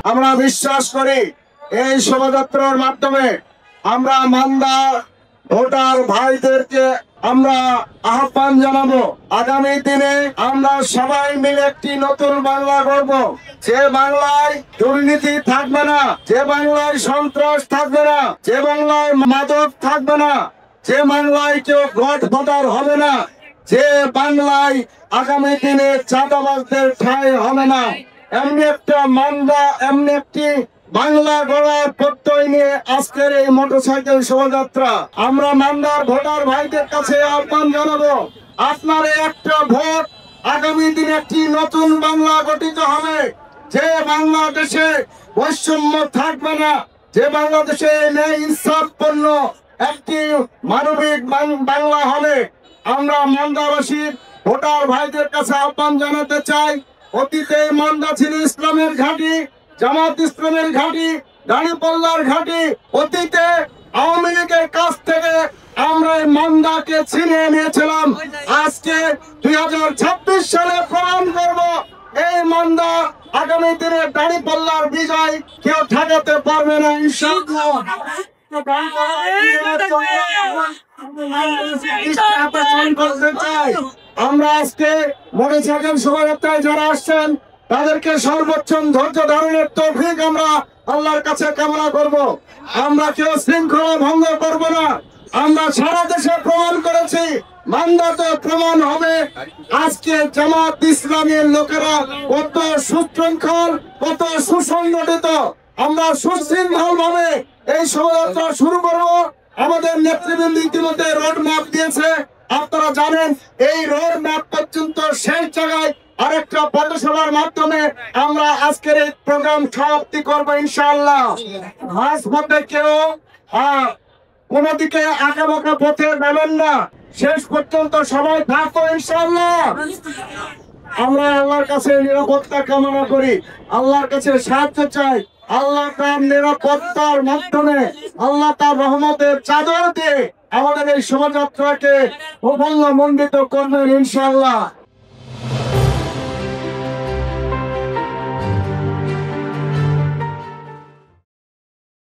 আমরা বিশ্বাস করি এই শোভাযাত্রার মাধ্যমে আমরা মান্দা ভোটার ভাইদেরকে আমরা আহ্বান জানাবো, আগামী দিনে আমরা সবাই মিলে একটি নতুন বাংলা গড়ব, যে বাংলায় দুর্নীতি থাকবে না, যে বাংলায় সন্ত্রাস থাকবে না, যে বাংলায় মাদক থাকবে না, যে বাংলায় কেউ গডফাদার হবে না, যে বাংলায় আগামী দিনে চাঁদাবাজদের ঠাঁই হবে না। এমনি একটা মান্দা, এমনি একটি বাংলা গড়ার প্রত্যয় নিয়ে আজকের এই মোটরসাইকেল শোভাযাত্রা। আমরা মান্দার ভোটার ভাইদের কাছে আহ্বান জানাবো, আপনার একটা ভোট আগামী দিনে একটি নতুন বাংলা গঠিত হবে, যে বাংলাদেশে বৈষম্য থাকবে না, যে বাংলাদেশে ন্যায় ইনসাফপূর্ণ একটি মানবিক বাংলা হবে। আমরা মান্দাবাসীর ভোটার ভাইদের কাছে আহ্বান জানাতে চাই, অতীতে মান্দা ছিল ইসলামের ঘাঁটি, জামাত ইসলামের ঘাঁটি, দাঁড়িপাল্লার ঘাঁটি। অতীতে আওয়ামী লীগের কাছ থেকে আমরা এই মান্দাকে ছিনিয়ে নিয়েছিলাম। আজকে 2026 সালে প্রমাণ করব এই মান্দা আগামী দিনে দাঁড়িপাল্লার বিজয় কেউ ঠেকাতে পারবে না ইনশাআল্লাহ। আমরা আজকে মোটরসাইকেল শোভাযাত্রায় যারা আসছেন তাদেরকে সর্বোচ্চ ধৈর্য ধারণের তৌফিক আমরা আল্লাহর কাছে কামনা করব। আমরা কেউ শৃঙ্খলা ভঙ্গ করব না। আমরা সারা দেশে প্রমাণ করেছি, মান্দাতে প্রমাণ হবে। আজকে জামাত ইসলামের লোকেরা কত সুশৃঙ্খল, কত সুসংগঠিত। আমরা সুশৃঙ্খল ভাবে এই শোভাযাত্রা শুরু করব। আমাদের নেতৃবৃন্দ ইতিমধ্যে রোড ম্যাপ দিয়েছে, আপনারা জানেন। এই রোড ম্যাপ পর্যন্ত সেই জায়গায় আরেকটা পথসভার মাধ্যমে আমরা আজকের এই প্রোগ্রাম সমাপ্তি করবো ইনশাআল্লাহ। মাঝপথে কেউ কোনো দিকে আঁকা বাঁকা পথে নামেন না, শেষ পর্যন্ত সবাই থাকবো ইনশাআল্লাহ। আমরা আল্লাহর কাছে নিরাপত্তা কামনা করি, আল্লাহর কাছে সাহায্য চাই। আল্লাহ তার নিরাপত্তার মাধ্যমে, আল্লাহ তার রহমতের চাদর দিয়ে আমাদের এই শোভাযাত্রাকে প্রফুল্ল মণ্ডিত করবেন ইনশাআল্লাহ।